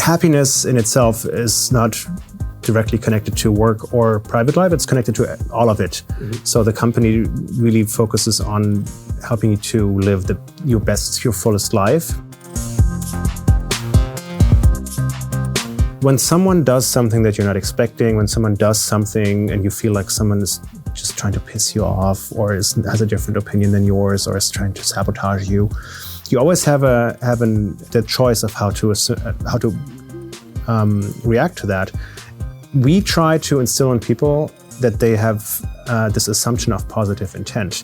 happiness in itself is not directly connected to work or private life. It's connected to all of it. Mm-hmm. So the company really focuses on helping you to live your fullest life. When someone does something that you're not expecting, when someone does something and you feel like someone is just trying to piss you off or has a different opinion than yours or is trying to sabotage you, you always have the choice of how to react to that. We try to instill in people that they have this assumption of positive intent.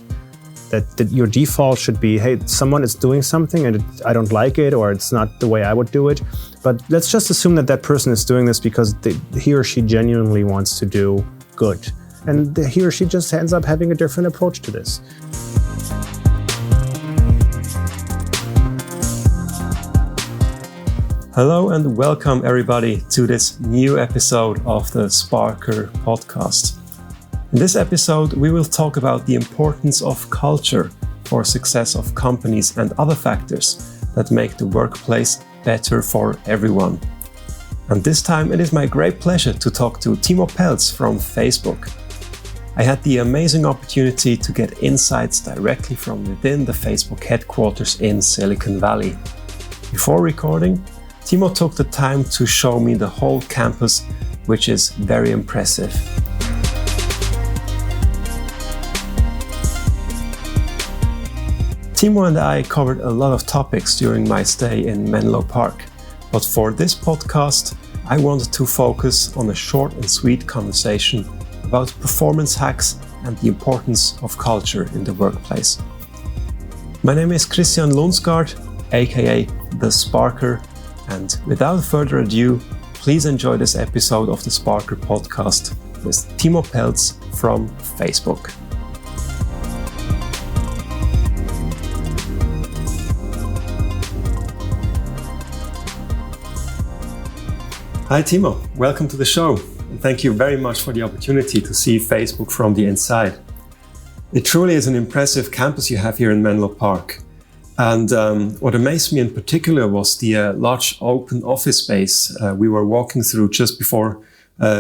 That your default should be, hey, someone is doing something and I don't like it, or it's not the way I would do it. But let's just assume that person is doing this because he or she genuinely wants to do good. And he or she just ends up having a different approach to this. Hello and welcome everybody to this new episode of the Sparkr Podcast. In this episode, we will talk about the importance of culture for success of companies and other factors that make the workplace better for everyone. And this time it is my great pleasure to talk to Timo Pelz from Facebook. I had the amazing opportunity to get insights directly from within the Facebook headquarters in Silicon Valley. Before recording, Timo took the time to show me the whole campus, which is very impressive. Timo and I covered a lot of topics during my stay in Menlo Park, but for this podcast, I wanted to focus on a short and sweet conversation about performance hacks and the importance of culture in the workplace. My name is Christian Lundsgaard, aka the Sparkr, and without further ado, please enjoy this episode of the Sparkr Podcast with Timo Pelz from Facebook. Hi Timo, welcome to the show. And thank you very much for the opportunity to see Facebook from the inside. It truly is an impressive campus you have here in Menlo Park. And what amazed me in particular was the large open office space we were walking through just before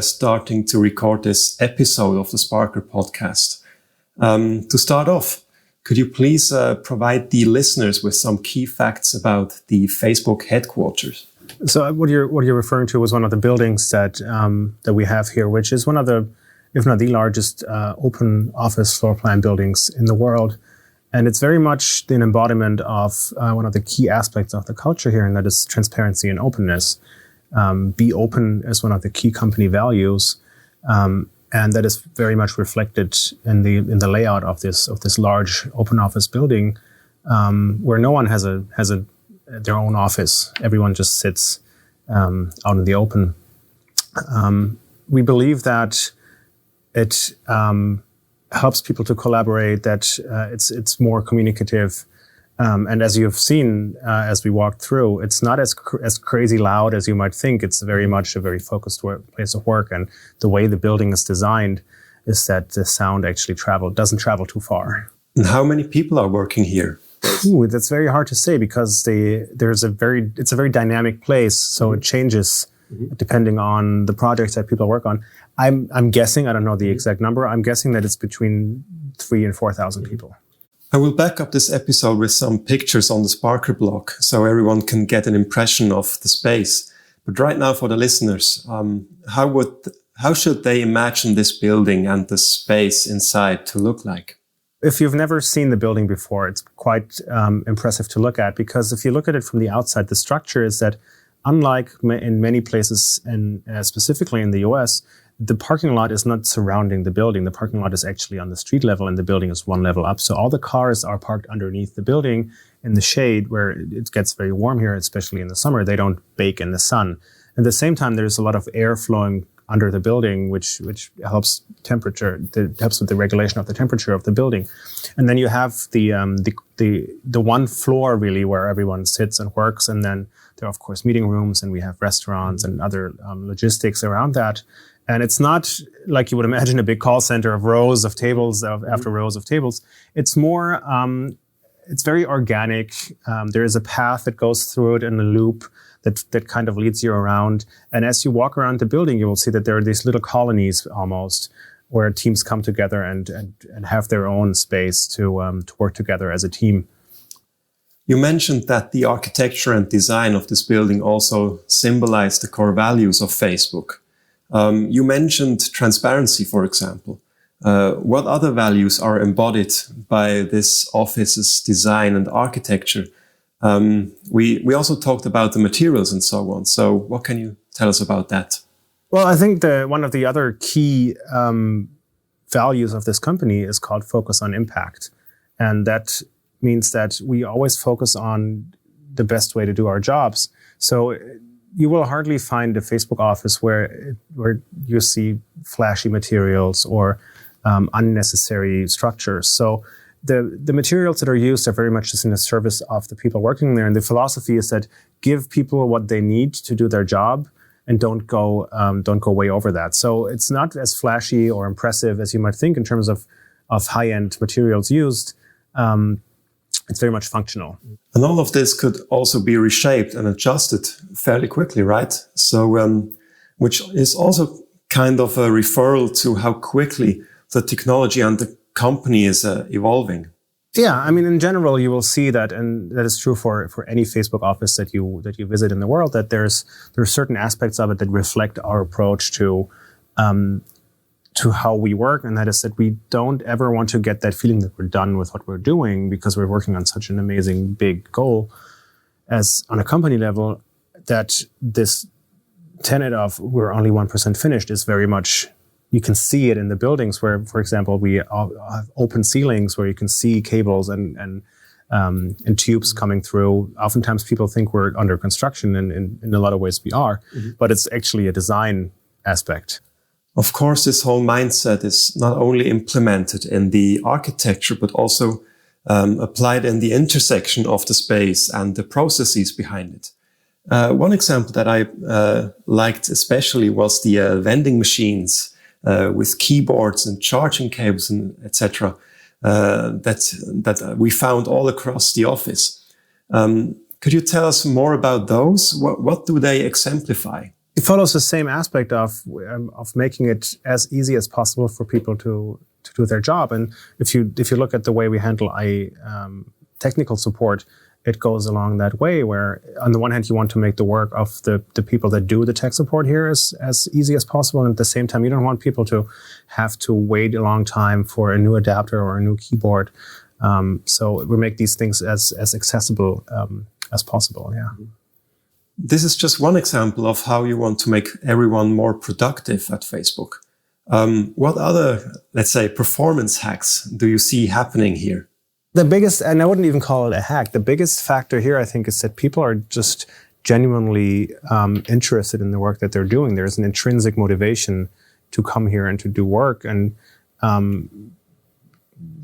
starting to record this episode of the Sparkr Podcast. To start off, could you please provide the listeners with some key facts about the Facebook headquarters? So what you're referring to was one of the buildings that we have here, which is one of the, if not the largest, open office floor plan buildings in the world. And it's very much an embodiment of one of the key aspects of the culture here, and that is transparency and openness. Be open is one of the key company values, and that is very much reflected in the layout of this large open office building, where no one has their own office. Everyone just sits out in the open. We believe that it helps people to collaborate, that it's more communicative. And as you've seen, as we walked through, it's not as crazy loud as you might think. It's very much a very focused place of work. And the way the building is designed is that the sound actually doesn't travel too far. And how many people are working here? Ooh, that's very hard to say because it's a very dynamic place, so it changes depending on the projects that people work on. I'm guessing, I don't know the exact number, I'm guessing that it's between 3,000 and 4,000 people. I will back up this episode with some pictures on the Sparkr blog so everyone can get an impression of the space. But right now for the listeners, how should they imagine this building and the space inside to look like? If you've never seen the building before, it's quite impressive to look at, because if you look at it from the outside, the structure is that, unlike in many places, and specifically in the US, the parking lot is not surrounding the building. The parking lot is actually on the street level, and the building is one level up. So all the cars are parked underneath the building in the shade, where it gets very warm here, especially in the summer. They don't bake in the sun. At the same time, there's a lot of air flowing under the building, which helps helps with the regulation of the temperature of the building. And then you have the one floor really where everyone sits and works, and then there are of course meeting rooms, and we have restaurants and other logistics around that. And it's not like you would imagine a big call center of rows of tables after rows of tables. It's more it's very organic. There is a path that goes through it in a loop that kind of leads you around. And as you walk around the building, you will see that there are these little colonies almost where teams come together and have their own space to work together as a team. You mentioned that the architecture and design of this building also symbolize the core values of Facebook. You mentioned transparency, for example. What other values are embodied by this office's design and architecture? We also talked about the materials and so on. So what can you tell us about that? Well, I think one of the other key values of this company is called focus on impact. And that means that we always focus on the best way to do our jobs. So you will hardly find a Facebook office where you see flashy materials or unnecessary structures. So the materials that are used are very much just in the service of the people working there. And the philosophy is that give people what they need to do their job and don't go way over that. So it's not as flashy or impressive as you might think in terms of high-end materials used. It's very much functional. And all of this could also be reshaped and adjusted fairly quickly, right? So, which is also kind of a referral to how quickly the technology and the company is evolving. Yeah, I mean, in general, you will see that, and that is true for any Facebook office that you visit in the world, that there's certain aspects of it that reflect our approach to how we work, and that is that we don't ever want to get that feeling that we're done with what we're doing because we're working on such an amazing big goal as on a company level, that this tenet of we're only 1% finished is very much, you can see it in the buildings where, for example, we have open ceilings where you can see cables and tubes coming through. Oftentimes people think we're under construction, and in a lot of ways we are, but it's actually a design aspect. Of course, this whole mindset is not only implemented in the architecture, but also applied in the intersection of the space and the processes behind it. One example that I liked especially was the vending machines with keyboards and charging cables and etc. that we found all across the office. Could you tell us more about those? What do they exemplify? It follows the same aspect of making it as easy as possible for people to do their job. And if you look at the way we handle technical support, it goes along that way where on the one hand, you want to make the work of the people that do the tech support here as easy as possible. And at the same time, you don't want people to have to wait a long time for a new adapter or a new keyboard. So we make these things as accessible as possible. Yeah. This is just one example of how you want to make everyone more productive at Facebook. What other, let's say, performance hacks do you see happening here? The biggest, and I wouldn't even call it a hack, the biggest factor here, I think, is that people are just genuinely interested in the work that they're doing. There's an intrinsic motivation to come here and to do work. And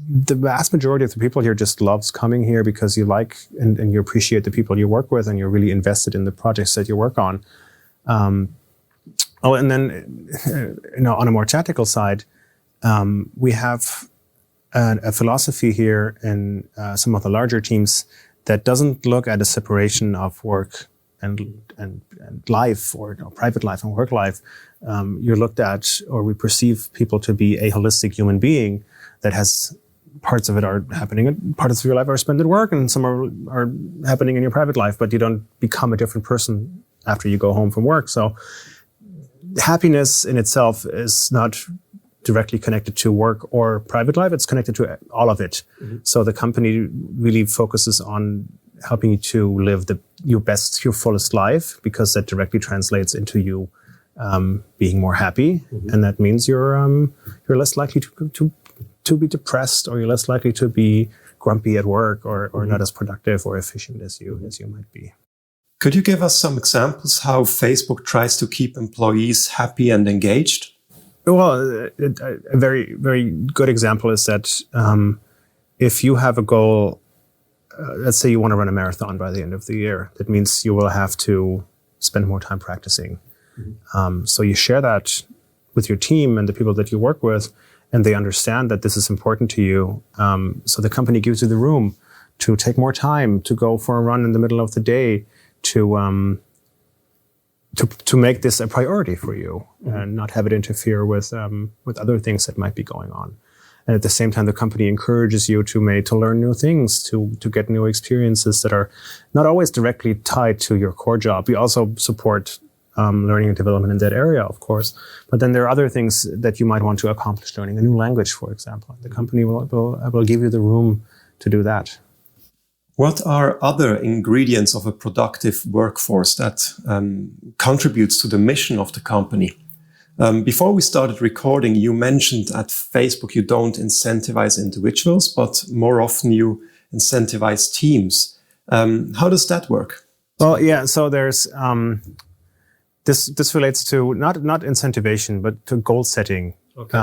the vast majority of the people here just loves coming here because you like and you appreciate the people you work with, and you're really invested in the projects that you work on. And then, on a more tactical side, we have a philosophy here in some of the larger teams that doesn't look at a separation of work and life, or private life and work life. You're looked at, or we perceive people to be a holistic human being that has parts of it are happening, parts of your life are spent at work, and some are happening in your private life, but you don't become a different person after you go home from work. So happiness in itself is not directly connected to work or private life. It's connected to all of it. Mm-hmm. So the company really focuses on helping you to live your fullest life, because that directly translates into you being more happy. Mm-hmm. And that means you're less likely to be depressed, or you're less likely to be grumpy at work, or mm-hmm. not as productive or efficient as you might be. Could you give us some examples how Facebook tries to keep employees happy and engaged? Well, a very, very good example is that if you have a goal, let's say you want to run a marathon by the end of the year, that means you will have to spend more time practicing. Mm-hmm. So you share that with your team and the people that you work with, and they understand that this is important to you. So the company gives you the room to take more time, to go for a run in the middle of the day, to make this a priority for you and not have it interfere with other things that might be going on. And at the same time, the company encourages you to learn new things, to get new experiences that are not always directly tied to your core job. We also support learning and development in that area, of course. But then there are other things that you might want to accomplish, learning a new language, for example. The company will give you the room to do that. What are other ingredients of a productive workforce that contributes to the mission of the company? Before we started recording, you mentioned at Facebook you don't incentivize individuals, but more often you incentivize teams. How does that work? Well, yeah. So there's this relates to not incentivation, but to goal setting. Okay.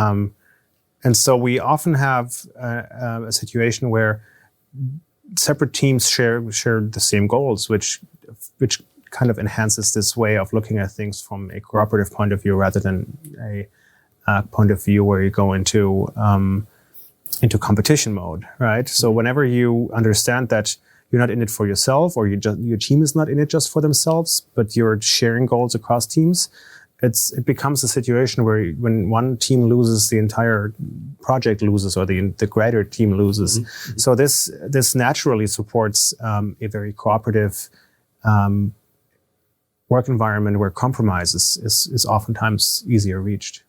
And so we often have a situation where separate teams share the same goals, which kind of enhances this way of looking at things from a cooperative point of view rather than a point of view where you go into competition mode, right? So whenever you understand that you're not in it for yourself, or your team is not in it just for themselves, but you're sharing goals across teams, it becomes a situation where when one team loses, the entire project loses, or the greater team loses. Mm-hmm. So this naturally supports a very cooperative work environment where compromise is oftentimes easier reached.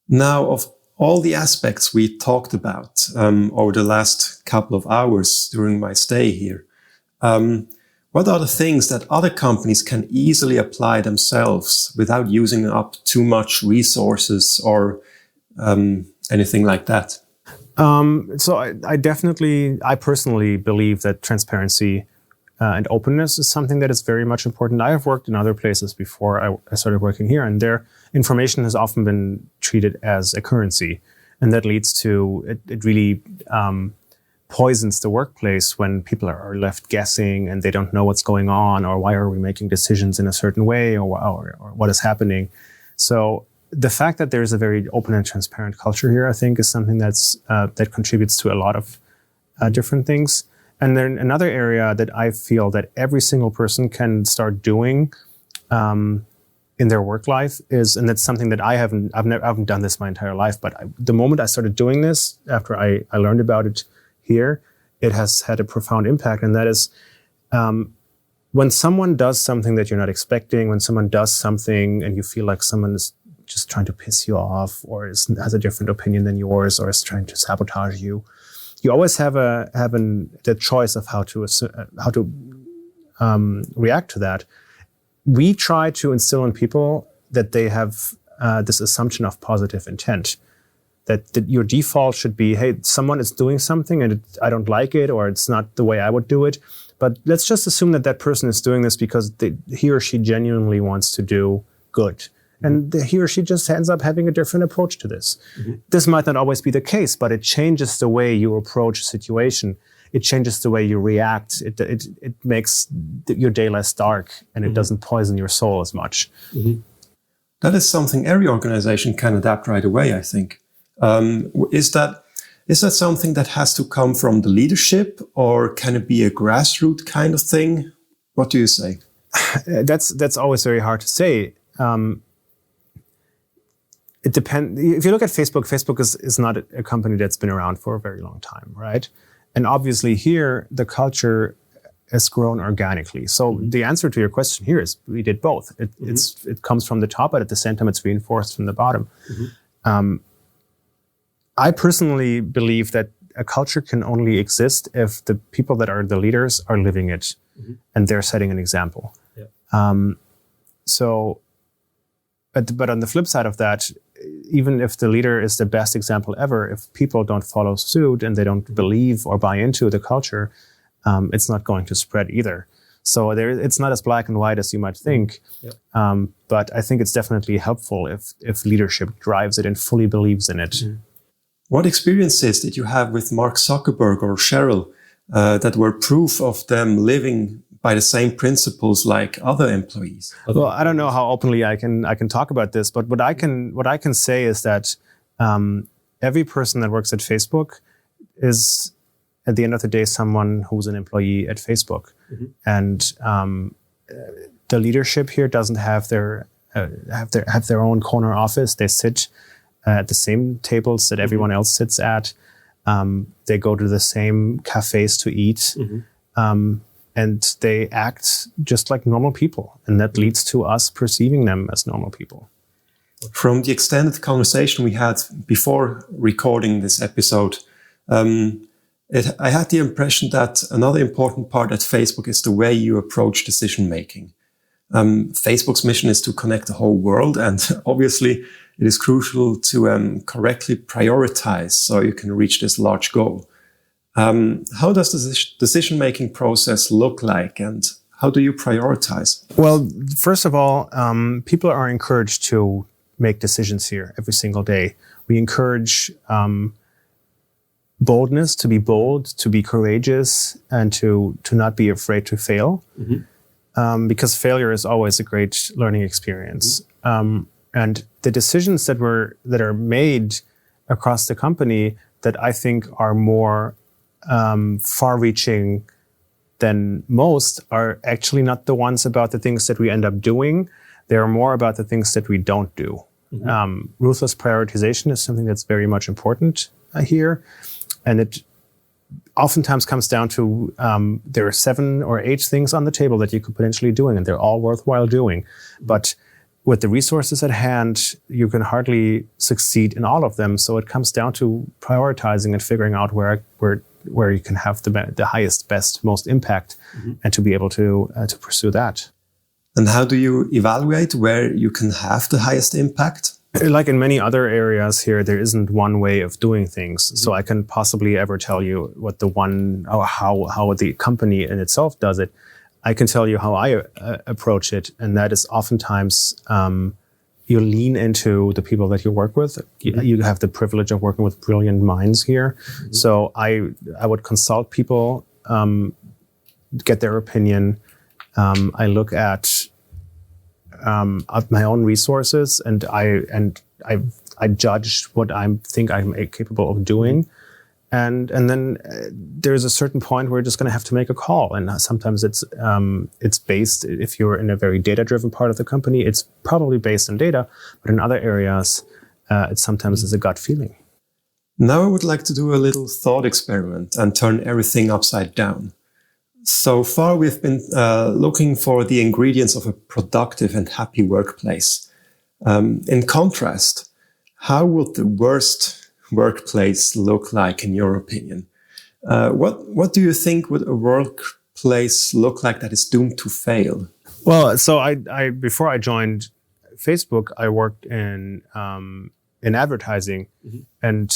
Now, of all the aspects we talked about over the last couple of hours during my stay here, what are the things that other companies can easily apply themselves without using up too much resources or anything like that? So I personally believe that transparency and openness is something that is very much important. I have worked in other places before I started working here, and their information has often been treated as a currency. And that leads to, it really poisons the workplace when people are left guessing and they don't know what's going on, or why are we making decisions in a certain way, or what is happening. So the fact that there's a very open and transparent culture here, I think, is something that contributes to a lot of different things. And then another area that I feel that every single person can start doing in their work life is, and that's something that I haven't done this my entire life, but the moment I started doing this, after I learned about it here, it has had a profound impact. And that is when someone does something that you're not expecting, when someone does something and you feel like someone is just trying to piss you off, or has a different opinion than yours, or is trying to sabotage you, you always have the choice of how to react to that. We try to instill in people that they have this assumption of positive intent, that your default should be, hey, someone is doing something and I don't like it, or it's not the way I would do it, but let's just assume that person is doing this because he or she genuinely wants to do good. And he or she just ends up having a different approach to this. Mm-hmm. This might not always be the case, but it changes the way you approach a situation. It changes the way you react. It makes your day less dark, and it doesn't poison your soul as much. Mm-hmm. That is something every organization can adapt right away, I think. Is that something that has to come from the leadership, or can it be a grassroots kind of thing? What do you say? That's always very hard to say. It depends. If you look at Facebook, Facebook is not a company that's been around for a very long time, right? And obviously here, the culture has grown organically. So the answer to your question here is we did both. It comes from the top, but at the same time, it's reinforced from the bottom. Mm-hmm. I personally believe that a culture can only exist if the people that are the leaders are living it, and they're setting an example. Yeah. But on the flip side of that, even if the leader is the best example ever, if people don't follow suit and they don't believe or buy into the culture, it's not going to spread either. So it's not as black and white as you might think. Yeah. But I think it's definitely helpful if leadership drives it and fully believes in it. Mm-hmm. What experiences did you have with Mark Zuckerberg or Sheryl that were proof of them living by the same principles like other employees? Well, I don't know how openly I can talk about this, but what I can say is that every person that works at Facebook is at the end of the day someone who's an employee at Facebook, and the leadership here doesn't have their own corner office. They sit at the same tables that everyone else sits at. They go to the same cafes to eat, and they act just like normal people, and that leads to us perceiving them as normal people. From the extended conversation we had before recording this episode, I had the impression that another important part at Facebook is the way you approach decision making. Facebook's mission is to connect the whole world, and obviously it is crucial to correctly prioritize so you can reach this large goal. How does the decision-making process look like, and how do you prioritize? Well, first of all, people are encouraged to make decisions here every single day. We encourage boldness, to be bold, to be courageous, and to not be afraid to fail. Because failure is always a great learning experience. And the decisions that are made across the company that I think are more far-reaching than most are actually not the ones about the things that we end up doing. They are more about the things that we don't do. Ruthless prioritization is something that's very much important here. And it oftentimes comes down to there are 7 or 8 things on the table that you could potentially doing, and they're all worthwhile doing. But with the resources at hand, you can hardly succeed in all of them. So it comes down to prioritizing and figuring out where you can have the highest, best, most impact, and to be able to pursue that. And how do you evaluate where you can have the highest impact? Like in many other areas here, there isn't one way of doing things. So I can possibly ever tell you what how the company in itself does it. I can tell you how I approach it, and that is oftentimes you lean into the people that you work with. You have the privilege of working with brilliant minds here. So I would consult people, get their opinion. I look at my own resources, and I judge what I think I'm capable of doing. And then there's a certain point where you're just going to have to make a call. And sometimes it's based, if you're in a very data-driven part of the company, it's probably based on data. But in other areas, it sometimes is a gut feeling. Now I would like to do a little thought experiment and turn everything upside down. So far, we've been looking for the ingredients of a productive and happy workplace. In contrast, how would the worst workplace look like, in your opinion? What do you think would a workplace look like that is doomed to fail? Well, so I before I joined Facebook, I worked in advertising, and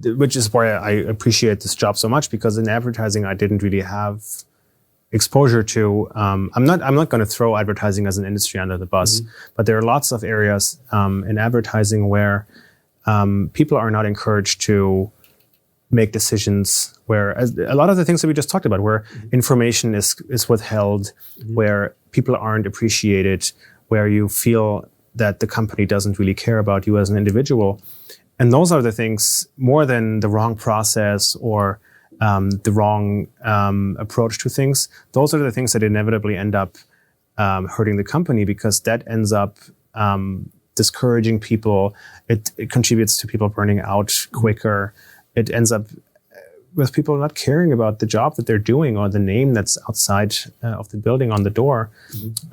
which is why I appreciate this job so much, because in advertising I didn't really have exposure to. I'm not going to throw advertising as an industry under the bus, but there are lots of areas in advertising where people are not encouraged to make decisions. Where a lot of the things that we just talked about, where information is withheld, where people aren't appreciated, where you feel that the company doesn't really care about you as an individual. And those are the things, more than the wrong process or the wrong approach to things. Those are the things that inevitably end up hurting the company, because that ends up discouraging people. It contributes to people burning out quicker. It ends up with people not caring about the job that they're doing or the name that's outside of the building on the door.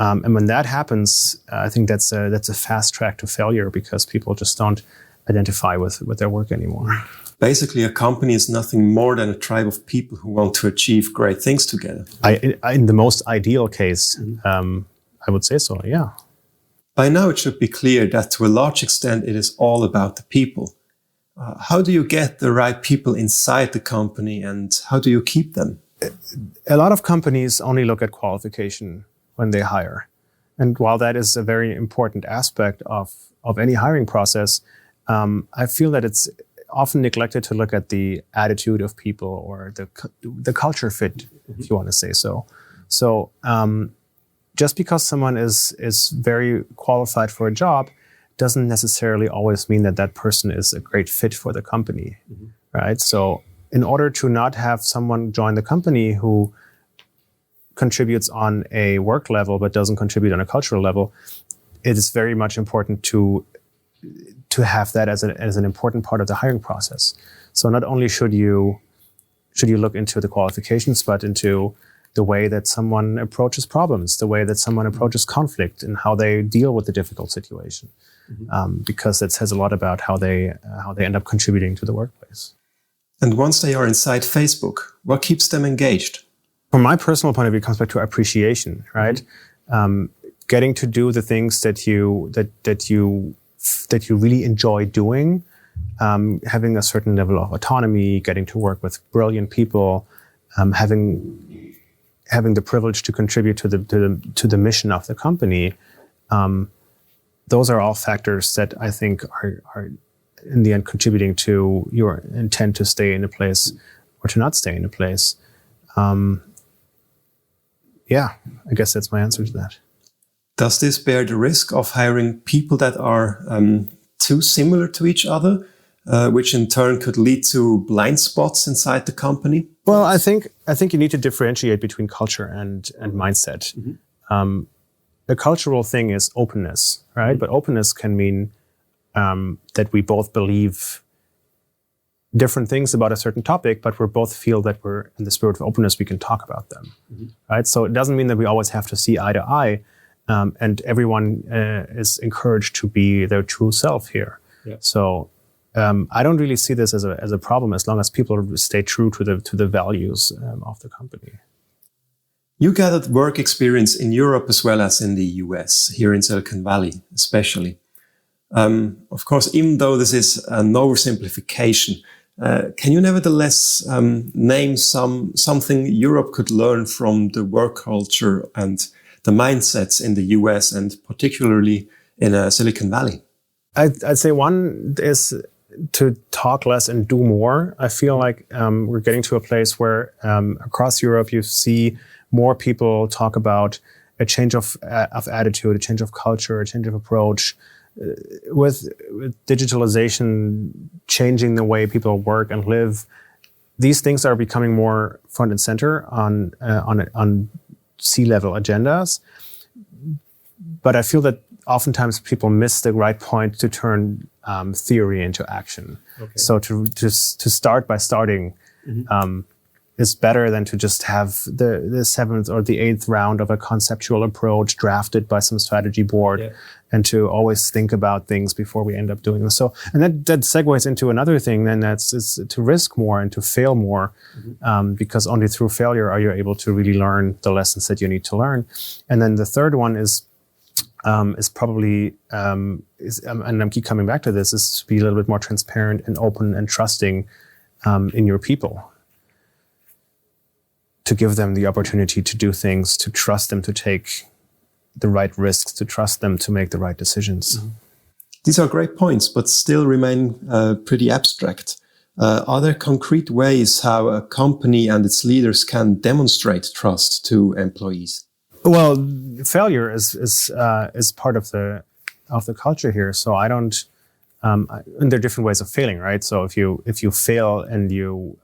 And when that happens, I think that's a fast track to failure, because people just don't identify with their work anymore. Basically, a company is nothing more than a tribe of people who want to achieve great things together. In the most ideal case, I would say so, yeah. By now, it should be clear that to a large extent, it is all about the people. How do you get the right people inside the company, and how do you keep them? A lot of companies only look at qualification when they hire. And while that is a very important aspect of any hiring process, I feel that it's often neglected to look at the attitude of people, or the culture fit, if you want to say so. So just because someone is very qualified for a job doesn't necessarily always mean that person is a great fit for the company. right? So in order to not have someone join the company who contributes on a work level but doesn't contribute on a cultural level, it is very much important to have that as an important part of the hiring process. So not only should you look into the qualifications, but into the way that someone approaches problems, the way that someone approaches conflict, and how they deal with the difficult situation, because that says a lot about how they end up contributing to the workplace. And once they are inside Facebook, what keeps them engaged? From my personal point of view, it comes back to appreciation, right? Getting to do the things that you really enjoy doing, having a certain level of autonomy, getting to work with brilliant people, having the privilege to contribute to the mission of the company. Those are all factors that I think are in the end contributing to your intent to stay in a place or to not stay in a place. Yeah, I guess that's my answer to that. Does this bear the risk of hiring people that are too similar to each other, which in turn could lead to blind spots inside the company? Well, I think you need to differentiate between culture and mindset. The cultural thing is openness, right? But openness can mean that we both believe different things about a certain topic, but we both feel that we're in the spirit of openness, we can talk about them, right? So it doesn't mean that we always have to see eye to eye, and everyone is encouraged to be their true self here. Yeah. So I don't really see this as a problem as long as people stay true to the values of the company. You gathered work experience in Europe as well as in the US, here in Silicon Valley especially. Of course, even though this is an oversimplification, can you nevertheless name something Europe could learn from the work culture and the mindsets in the US and particularly in Silicon Valley? I'd say one is to talk less and do more. I feel like we're getting to a place where across Europe you see more people talk about a change of attitude, a change of culture, a change of approach. With digitalization changing the way people work and live, these things are becoming more front and center on C-level agendas. But I feel that oftentimes people miss the right point to turn theory into action. Okay. So to start by starting is better than to just have the seventh or the eighth round of a conceptual approach drafted by some strategy board, and to always think about things before we end up doing them. So, and that segues into another thing then, is to risk more and to fail more, because only through failure are you able to really learn the lessons that you need to learn. And then the third one is probably, and I keep coming back to this, is to be a little bit more transparent and open and trusting in your people. To give them the opportunity to do things, to trust them to take the right risks, to trust them to make the right decisions. These are great points, but still remain pretty abstract. Are there concrete ways how a company and its leaders can demonstrate trust to employees? Well, failure is part of the culture here. So I don't. And there are different ways of failing, right? So if you fail and you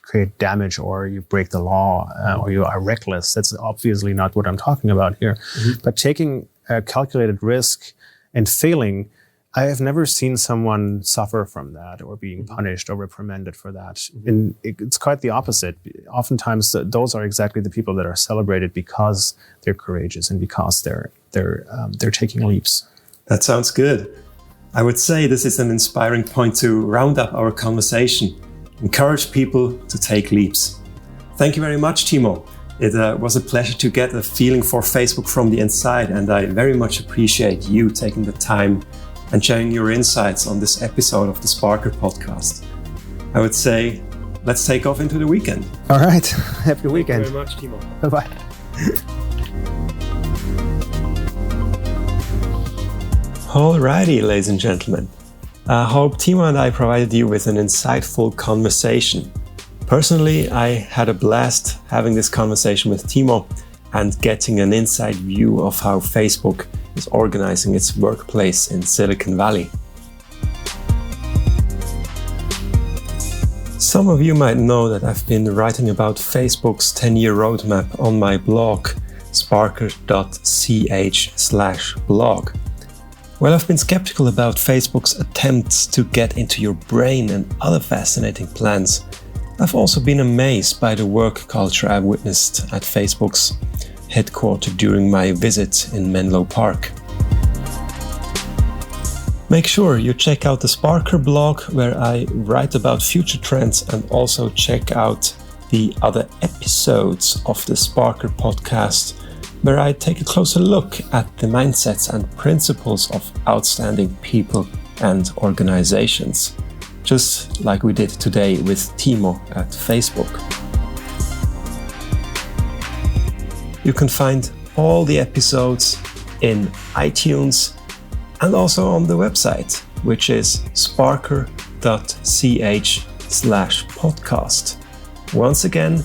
create damage, or you break the law, or you are reckless, that's obviously not what I'm talking about here. But taking a calculated risk and failing, I have never seen someone suffer from that or being punished or reprimanded for that. And it's quite the opposite. Oftentimes, those are exactly the people that are celebrated because they're courageous and because they're taking leaps. That sounds good. I would say this is an inspiring point to round up our conversation. Encourage people to take leaps. Thank you very much, Timo. It was a pleasure to get a feeling for Facebook from the inside, and I very much appreciate you taking the time and sharing your insights on this episode of the Sparkr Podcast. I would say, let's take off into the weekend. All right. Happy weekend. Thank you very much, Timo. Bye-bye. Alrighty, ladies and gentlemen. I hope Timo and I provided you with an insightful conversation. Personally, I had a blast having this conversation with Timo and getting an inside view of how Facebook is organizing its workplace in Silicon Valley. Some of you might know that I've been writing about Facebook's 10-year roadmap on my blog, sparkr.ch/blog. While I've been skeptical about Facebook's attempts to get into your brain and other fascinating plans, I've also been amazed by the work culture I've witnessed at Facebook's headquarters during my visit in Menlo Park. Make sure you check out the Sparkr blog, where I write about future trends, and also check out the other episodes of the Sparkr Podcast, where I take a closer look at the mindsets and principles of outstanding people and organizations, just like we did today with Timo at Facebook. You can find all the episodes in iTunes and also on the website, which is sparkr.ch/podcast. Once again,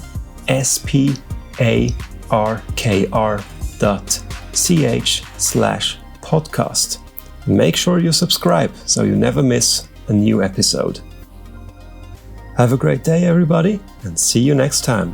sparkr.ch/podcast. Make sure you subscribe so you never miss a new episode. Have a great day, everybody, and see you next time.